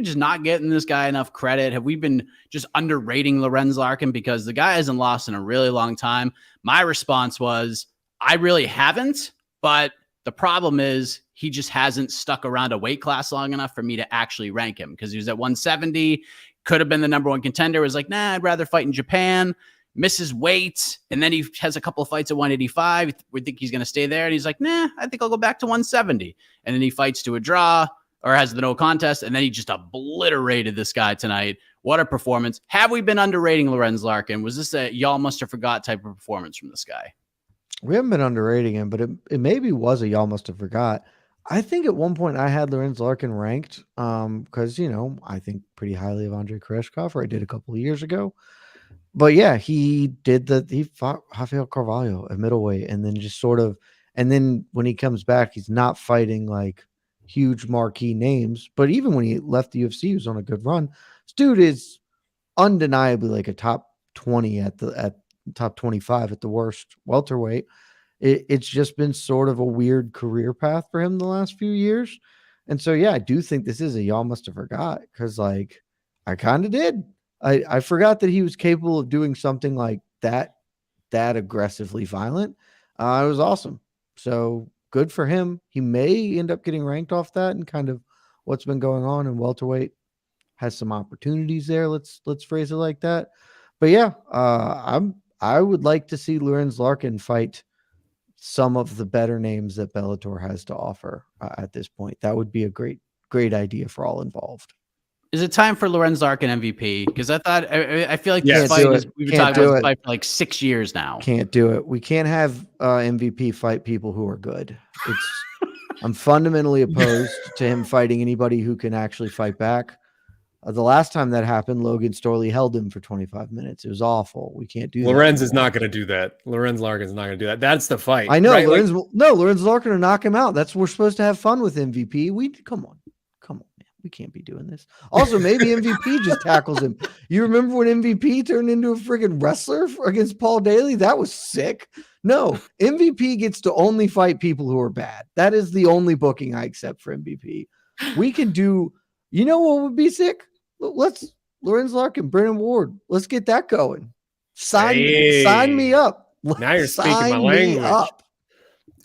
just not getting this guy enough credit? Have we been just underrating Lorenz Larkin? Because the guy hasn't lost in a really long time. My response was, I really haven't, but the problem is he just hasn't stuck around a weight class long enough for me to actually rank him, because he was at 170, could have been the number one contender. Was like, nah, I'd rather fight in Japan. misses weight, and then he has a couple of fights at 185. We think he's going to stay there, and he's like, nah, I think I'll go back to 170. And then he fights to a draw or has the no contest, and then he just obliterated this guy tonight. What a performance. Have we been underrating Lorenz Larkin? Was this a y'all must have forgot type of performance from this guy? We haven't been underrating him, but it maybe was a y'all must have forgot. I think at one point I had Lorenz Larkin ranked because, I think pretty highly of Andrei Koreshkov, or I did a couple of years ago. But yeah, he fought Rafael Carvalho at middleweight, and then and then when he comes back, he's not fighting like huge marquee names. But even when he left the UFC, he was on a good run. This dude is undeniably like a top 20 at top 25 at the worst welterweight. It's just been sort of a weird career path for him the last few years. And so, yeah, I do think this is a y'all must have forgot, because like I kind of did. I forgot that he was capable of doing something like that aggressively violent. It was awesome. So good for him. He may end up getting ranked off that, and kind of what's been going on in welterweight has some opportunities there. Let's phrase it like that. But yeah, I would like to see Lorenz Larkin fight some of the better names that Bellator has to offer at this point. That would be a great idea for all involved. Is it time for Lorenz Larkin MVP? Because I feel like this fight we've been talking about this fight for like 6 years now. Can't do it. We can't have MVP fight people who are good. I'm fundamentally opposed to him fighting anybody who can actually fight back. The last time that happened, Logan Storley held him for 25 minutes. It was awful. We can't do that. Lorenz is not going to do that. Lorenz Larkin's not going to do that. That's the fight. I know. Right? Lorenz Larkin will knock him out. We're supposed to have fun with MVP. Come on, man. We can't be doing this. Also, maybe MVP just tackles him. You remember when MVP turned into a friggin' wrestler against Paul Daly? That was sick. No, MVP gets to only fight people who are bad. That is the only booking I accept for MVP. We can do, you know what would be sick? Lorenz Larkin, Brennan Ward. Let's get that going. Sign me up. Now you're speaking my language.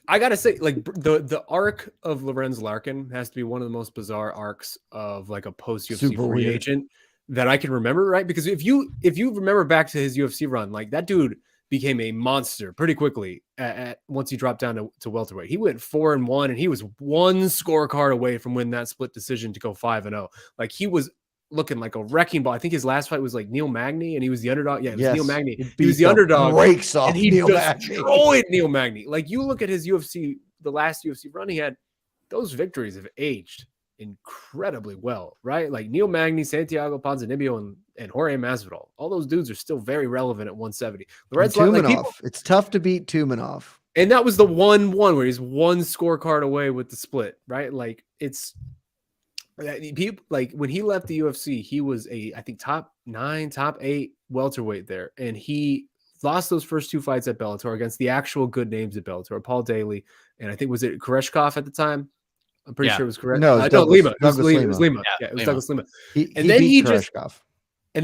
I gotta say, like the arc of Lorenz Larkin has to be one of the most bizarre arcs of like a post UFC free agent that I can remember, right? Because if you remember back to his UFC run, like that dude became a monster pretty quickly once he dropped down to welterweight. He went 4-1, and he was one scorecard away from winning that split decision to go 5-0. Like he was looking like a wrecking ball. I think his last fight was like Neil Magny, and he was the underdog. Yeah, it was Neil Magny. He was the underdog. Breaks off, and he Neil destroyed Neil Magny. Like you look at his UFC, the last UFC run he had, those victories have aged incredibly well, right? Like Neil Magny, Santiago Ponzinibbio, and Jorge Masvidal. All those dudes are still very relevant at 170. It's tough to beat Tumanov. And that was the one where he's one scorecard away with the split, right? Like it's people, like when he left the UFC, he was I think top 9, top 8 welterweight there, and he lost those first 2 fights at Bellator against the actual good names at Bellator, Paul Daly, and I think was it Koreshkov at the time. I'm pretty sure it was correct. No, Lima. It was Lima. Yeah, it was Douglas Lima. And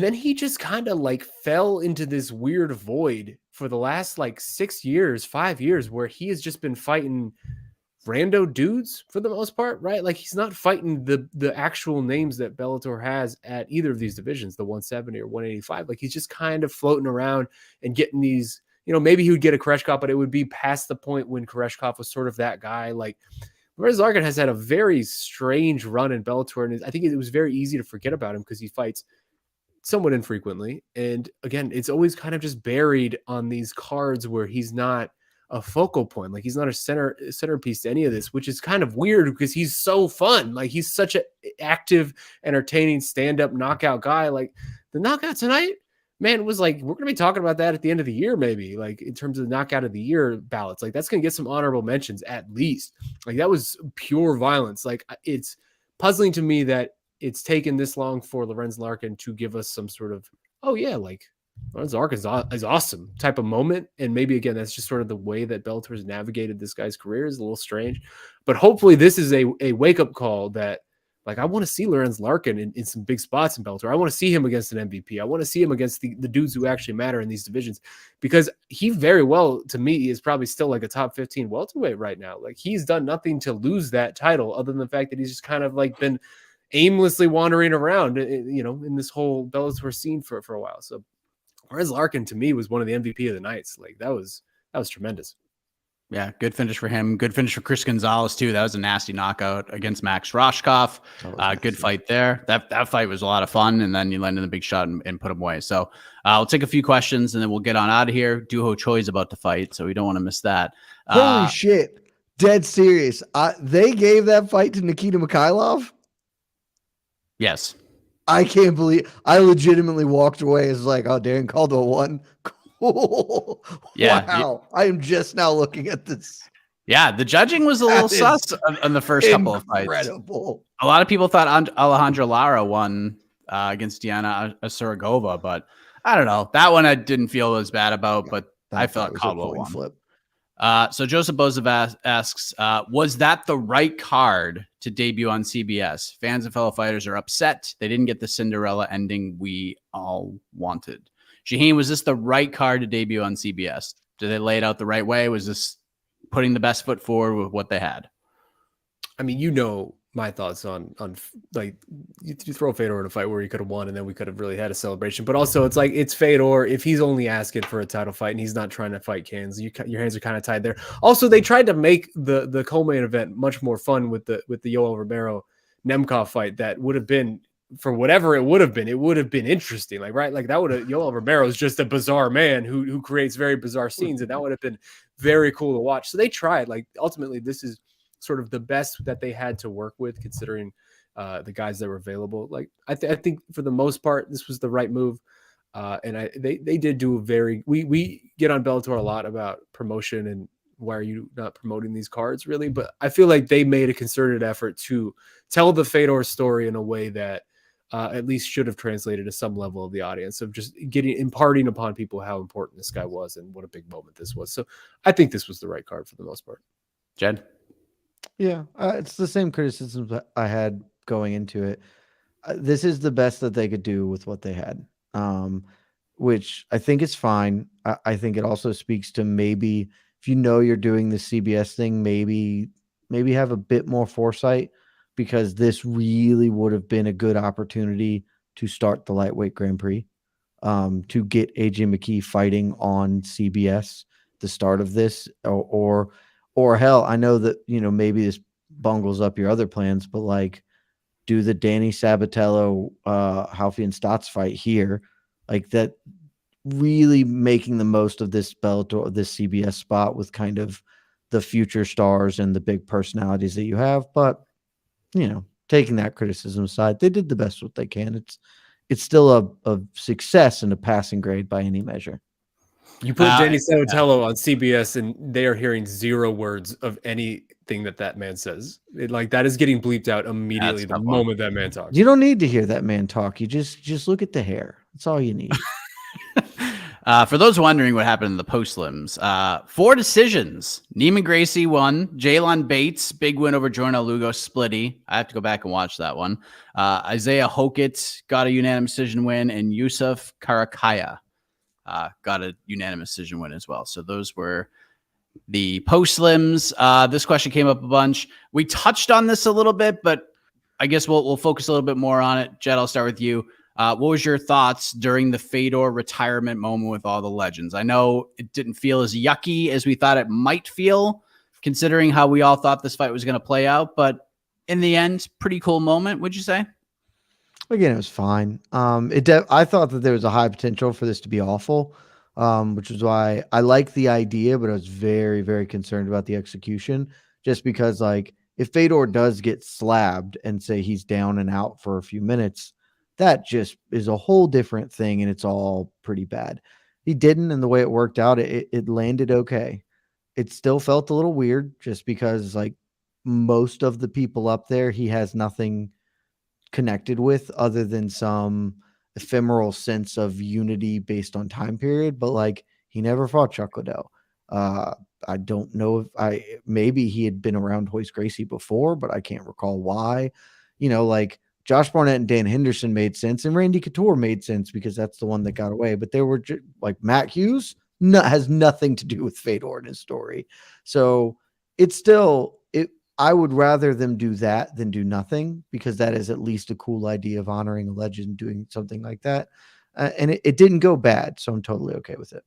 then he just kind of like fell into this weird void for the last like 5 years, where he has just been fighting rando dudes for the most part, right? Like he's not fighting the actual names that Bellator has at either of these divisions, the 170 or 185. Like he's just kind of floating around and getting these, maybe he would get a Koreshkov, but it would be past the point when Koreshkov was sort of that guy. Like Lorenz Larkin has had a very strange run in Bellator, and I think it was very easy to forget about him because he fights somewhat infrequently. And again, it's always kind of just buried on these cards where he's not a focal point. Like he's not a centerpiece to any of this, which is kind of weird because he's so fun. Like he's such an active, entertaining, stand-up knockout guy. Like the knockout tonight, man, it was like, we're going to be talking about that at the end of the year, maybe, like in terms of the knockout of the year ballots. Like that's going to get some honorable mentions at least. Like that was pure violence. Like it's puzzling to me that it's taken this long for Lorenz Larkin to give us some sort of, oh yeah, like Lorenz Larkin is awesome type of moment. And maybe again, that's just sort of the way that Bellator has navigated this guy's career is a little strange, but hopefully this is a wake-up call that, like, I want to see Lorenz Larkin in some big spots in Bellator. I want to see him against an MVP. I want to see him against the dudes who actually matter in these divisions, because he very well, to me, is probably still like a top 15 welterweight right now. Like he's done nothing to lose that title other than the fact that he's just kind of like been aimlessly wandering around, in this whole Bellator scene for a while. So Lorenz Larkin to me was one of the MVP of the nights. Like that was tremendous. Yeah, good finish for him. Good finish for Chris Gonzalez too. That was a nasty knockout against Max Roshkov. Good fight there. That fight was a lot of fun, and then you landed the big shot and put him away. So we'll take a few questions and then we'll get on out of here. Duho Choi is about to fight, so we don't want to miss that. Holy shit! Dead serious. They gave that fight to Nikita Mikhailov. Yes. I can't believe. I legitimately walked away as like, oh, Darren Caldwell won. Cool. Yeah. Wow. I am just now looking at this. Yeah, the judging was a little sus on the first couple of fights. Incredible. A lot of people thought Alejandra Lara won against Diana Suragova, but I don't know. That one I didn't feel as bad about, but I felt Caldwell won. Flip. So Joseph Bozav asks, was that the right card to debut on CBS? Fans and fellow fighters are upset. They didn't get the Cinderella ending we all wanted. Shaheen, was this the right card to debut on CBS? Did they lay it out the right way? Was this putting the best foot forward with what they had? I mean, you know my thoughts on like you throw Fedor in a fight where he could have won and then we could have really had a celebration. But also it's like it's Fedor. If he's only asking for a title fight and he's not trying to fight cans, your hands are kind of tied there. Also, they tried to make the co-main event much more fun with the Yoel Romero Nemkov fight that would have been, for whatever it would have been interesting. Like, right. Like that would have, Yoel Romero is just a bizarre man who creates very bizarre scenes. And that would have been very cool to watch. So they tried, like, ultimately this is sort of the best that they had to work with considering the guys that were available. Like I think for the most part, this was the right move. And they did do we get on Bellator a lot about promotion and why are you not promoting these cards really? But I feel like they made a concerted effort to tell the Fedor story in a way that at least should have translated to some level of the audience of just imparting upon people how important this guy was and what a big moment this was. So I think this was the right card for the most part. Jed? Yeah, it's the same criticisms that I had going into it. This is the best that they could do with what they had, which I think is fine. I think it also speaks to maybe if you know you're doing the CBS thing, maybe have a bit more foresight, because this really would have been a good opportunity to start the lightweight Grand Prix, to get AJ McKee fighting on CBS, the start of this, or hell, I know that, maybe this bungles up your other plans, but like do the Danny Sabatello, Halfian Stotts fight here, like that, really making the most of this Bellator, this CBS spot with kind of the future stars and the big personalities that you have. But, taking that criticism aside, they did the best what they can. It's still a success and a passing grade by any measure. You put Danny Sabatello on CBS and they are hearing 0 words of anything that man says. That is getting bleeped out immediately the moment that man talks. You don't need to hear that man talk. You just look at the hair. That's all you need. For those wondering what happened in the post-lims, 4 decisions. Neiman Gracie won. Jalen Bates, big win over Jordan Lugo, splitty. I have to go back and watch that one. Isaiah Hokett got a unanimous decision win, and Yusuf Karakaya got a unanimous decision win as well. So those were the post-lims. This question came up a bunch. We touched on this a little bit, but I guess we'll focus a little bit more on it. Jed, I'll start with you. What was your thoughts during the Fedor retirement moment with all the legends? I know it didn't feel as yucky as we thought it might feel, considering how we all thought this fight was going to play out. But in the end, pretty cool moment, would you say? Again, it was fine. I thought that there was a high potential for this to be awful, which is why I like the idea, but I was very, very concerned about the execution, just because, like, if Fedor does get slabbed and say he's down and out for a few minutes, that just is a whole different thing, and it's all pretty bad. He didn't, and the way it worked out, it landed okay. It still felt a little weird, just because, like, most of the people up there, he has nothing connected with other than some ephemeral sense of unity based on time period. But, like, he never fought Chuck Liddell. I don't know if maybe he had been around Royce Gracie before, but I can't recall why. Like, Josh Barnett and Dan Henderson made sense, and Randy Couture made sense because that's the one that got away. But they were like Matt Hughes has nothing to do with Fedor in his story. So it's still I would rather them do that than do nothing, because that is at least a cool idea of honoring a legend doing something like that. and it didn't go bad. So I'm totally okay with it.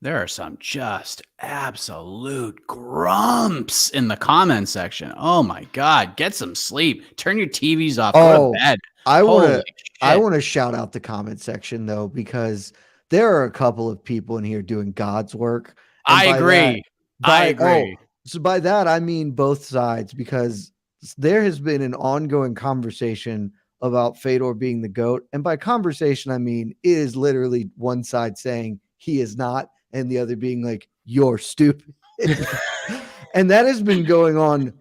There are some just absolute grumps in the comment section. Oh my God, get some sleep. Turn your TVs off. Go to bed. I want to shout out the comment section though, because there are a couple of people in here doing God's work. I agree. So by that, I mean both sides, because there has been an ongoing conversation about Fedor being the GOAT. And by conversation, I mean, it is literally one side saying he is not, and the other being like, you're stupid. And that has been going on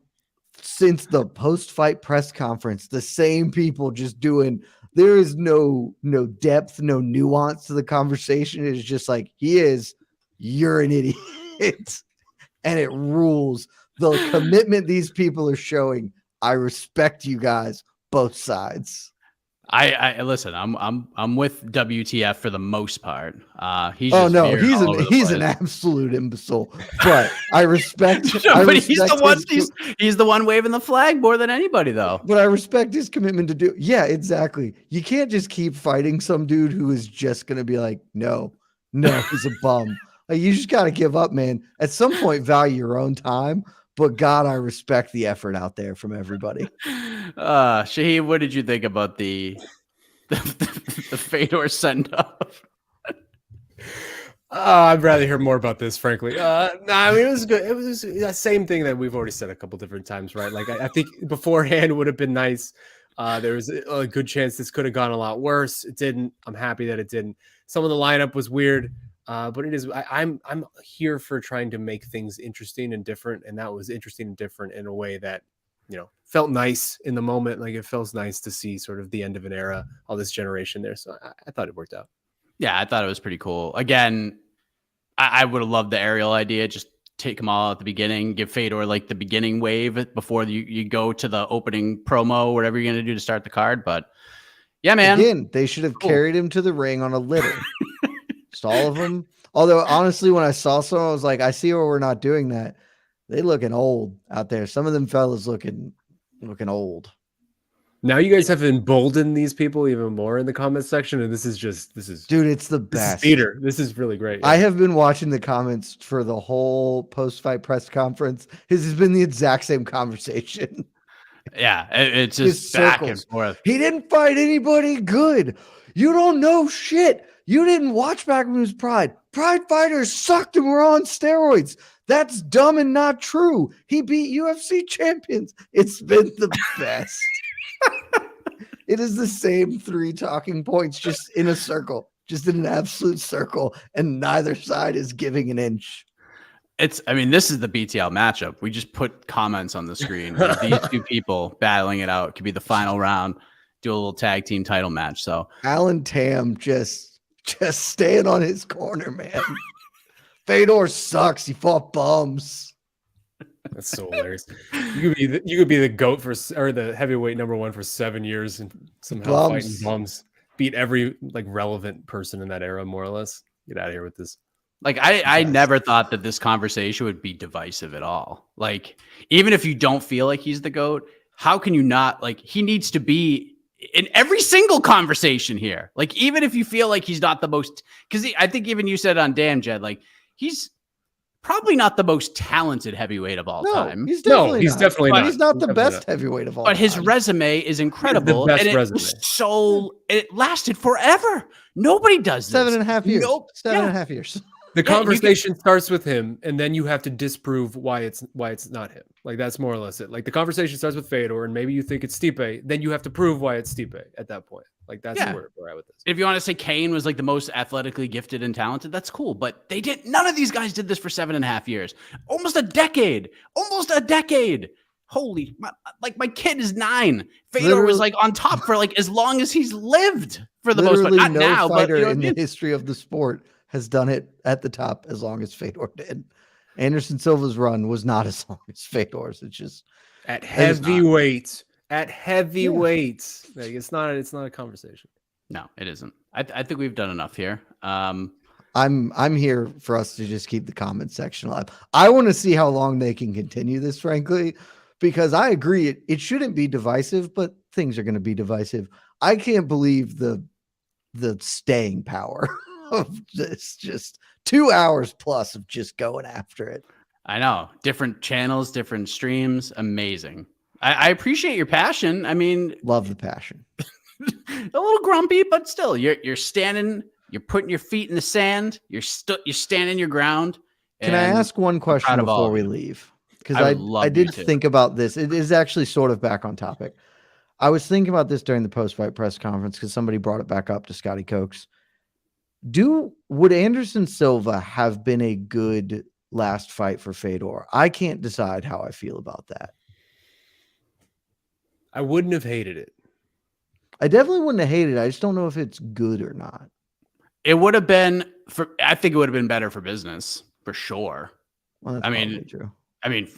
since the post-fight press conference. The same people just doing, there is no depth, no nuance to the conversation. It is just like, you're an idiot. And it rules. The commitment these people are showing, I respect you guys, both sides. I listen. I'm with WTF for the most part. He's an absolute imbecile. But I respect. But he's the one waving the flag more than anybody, though. But I respect his commitment to do. Yeah, exactly. You can't just keep fighting some dude who is just gonna be like, no, he's a bum. Like, you just gotta give up, man. At some point, value your own time. But God, I respect the effort out there from everybody. Shaheed, what did you think about the Fedor send-off? I'd rather hear more about this, frankly. I mean, it was good. It was the same thing that we've already said a couple different times, right? Like, I think beforehand would have been nice. There was a good chance this could have gone a lot worse. It didn't. I'm happy that it didn't. Some of the lineup was weird. But it is. I'm here for trying to make things interesting and different, and that was interesting and different in a way that, felt nice in the moment. Like, it feels nice to see sort of the end of an era, all this generation there. So I thought it worked out. Yeah, I thought it was pretty cool. Again, I would have loved the aerial idea. Just take them all at the beginning, give Fedor like the beginning wave before you go to the opening promo, whatever you're gonna do to start the card. But yeah, man, again, they should have carried him to the ring on a litter. Just all of them. Although, honestly, when I saw some, I was like, I see where we're not doing that. They looking old out there. Some of them fellas looking old. Now you guys have emboldened these people even more in the comments section, and this is dude, it's the best. Theater. This is really great. I have been watching the comments for the whole post-fight press conference. This has been the exact same conversation. Yeah, it's just back and forth. He didn't fight anybody good. You don't know shit. You didn't watch back when it was Pride. Pride fighters sucked and were on steroids. That's dumb and not true. He beat UFC champions. It's been the best. It is the same three talking points, just in a circle, just in an absolute circle, and neither side is giving an inch. This is the BTL matchup. We just put comments on the screen. These two people battling it out. It could be the final round. Do a little tag team title match. So Alan Tam just staying on his corner, man. Fedor sucks. He fought bums. That's so hilarious. You could be the GOAT or the heavyweight #1 for 7 years and somehow fighting bums. Beat every relevant person in that era, more or less. Get out of here with this. I never thought that this conversation would be divisive at all. Like, even if you don't feel like he's the GOAT, how can you not? Like, he needs to be in every single conversation here. Like, even if you feel like he's not the most, because I think even you said on Damn Jed, like, he's probably not the most talented heavyweight of all time. He's definitely not. He's not the best not. heavyweight of all time. But his resume is incredible. The best and resume. It lasted forever. Nobody does this. 7.5 years. Nope. 7.5 years. The conversation starts with him, and then you have to disprove why it's not him. Like, that's more or less it. Like, the conversation starts with Fedor, and maybe you think it's Stipe. Then you have to prove why it's Stipe at that point. Like, that's where we're at with this. If you want to say Kane was like the most athletically gifted and talented, that's cool. But none of these guys did this for 7.5 years. Almost a decade. Holy, my kid is 9. Fedor was on top for as long as he's lived for the most part. Not no now, fighter but in the history of the sport has done it at the top as long as Fedor did. Anderson Silva's run was not as long as Fedor's. It's just at heavyweight. Like, it's not a conversation. No, it isn't. I think we've done enough here. I'm here for us to just keep the comment section alive. I want to see how long they can continue this, frankly, because I agree it shouldn't be divisive, but things are going to be divisive. I can't believe the the staying power of this. Just 2 hours plus of just going after it. I know. Different channels, different streams. Amazing. I appreciate your passion. I mean, Love the passion. a little grumpy, but still, you're standing. You're putting your feet in the sand. You're standing your ground. Can I ask one question before we leave? Because I did think about this. It is actually sort of back on topic. I was thinking about this during the post-fight press conference because somebody brought it back up to Scotty Cokes. Would Anderson Silva have been a good last fight for Fedor? I can't decide how I feel about that. I wouldn't have hated it. I definitely wouldn't have hated it. I just don't know if it's good or not. It would have been I think it would have been better for business for sure. Well, that's probably true. I mean,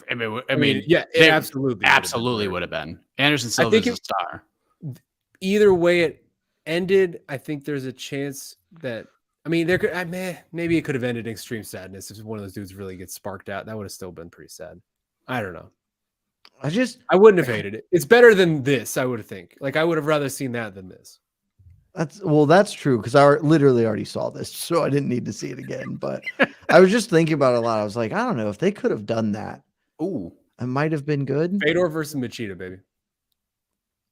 yeah, it absolutely would have been. Anderson Silva is a star. Either way it ended, I think there's a chance that there could maybe it could have ended in extreme sadness if one of those dudes really gets sparked out. That would have still been pretty sad. I don't know. I wouldn't have hated it. It's better than this, I would think. Like I would have rather seen that than this. That's true because I literally already saw this, so I didn't need to see it again. But I was just thinking about it a lot. I was like, I don't know if they could have done that. Ooh, it might have been good. Fedor versus Machida, baby.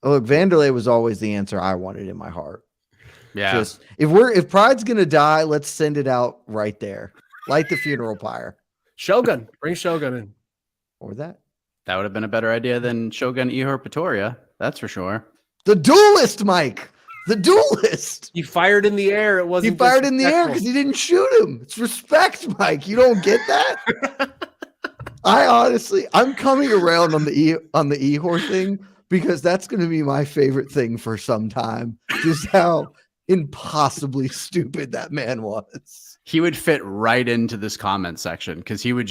Oh, look, Vanderlei was always the answer I wanted in my heart. Yeah. Just if Pride's gonna die, let's send it out right there. Light the funeral pyre. Shogun, bring Shogun in, or that. That would have been a better idea than Shogun Ihor Pretoria. That's for sure. The duelist, Mike. The duelist. He fired in the air. It wasn't. He fired in the air because he didn't shoot him. It's respect, Mike. You don't get that? I'm coming around on the Ihor thing because that's going to be my favorite thing for some time. Just how impossibly stupid that man was. He would fit right into this comment section because he would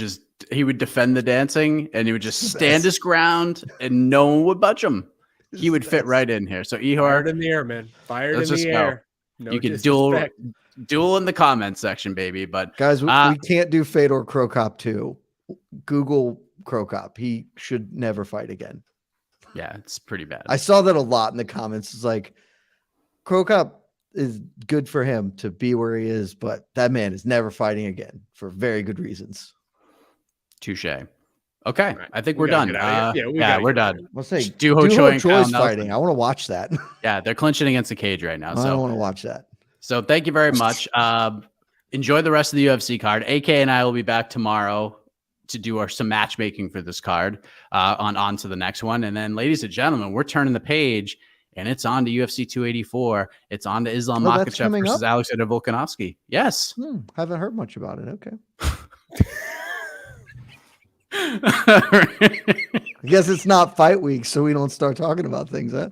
defend the dancing and he would just stand his ground and no one would budge him. He would fit right in here. So Ihor, fired in the air, man. Fired in the air. No you can duel in the comments section, baby. But guys, we can't do Fedor Krokop 2. Google Krokop. He should never fight again. Yeah, it's pretty bad. I saw that a lot in the comments. It's like Krokop is good for him to be where he is, but that man is never fighting again for very good reasons. Touche. Okay, right. I think we're done. We're done. Let's say Duho Choi's fighting. I want to watch that. Yeah, they're clinching against the cage right now. I want to watch that. So thank you very much. Enjoy the rest of the UFC card. AK and I will be back tomorrow to do some matchmaking for this card on to the next one. And then, ladies and gentlemen, we're turning the page, and it's on to UFC 284. It's on to Islam Makhachev versus Alexander Volkanovski. Yes. Haven't heard much about it. Okay. I guess it's not fight week, so we don't start talking about things, huh?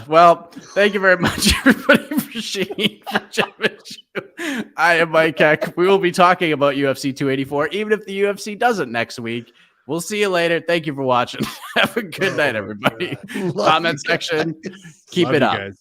Well, thank you very much, everybody, for Shaheen, for Jed Meshew. I am Mike Heck. We will be talking about UFC 284, even if the UFC doesn't next week. We'll see you later. Thank you for watching. Have a good night, everybody. Comment section. Keep it up. Guys.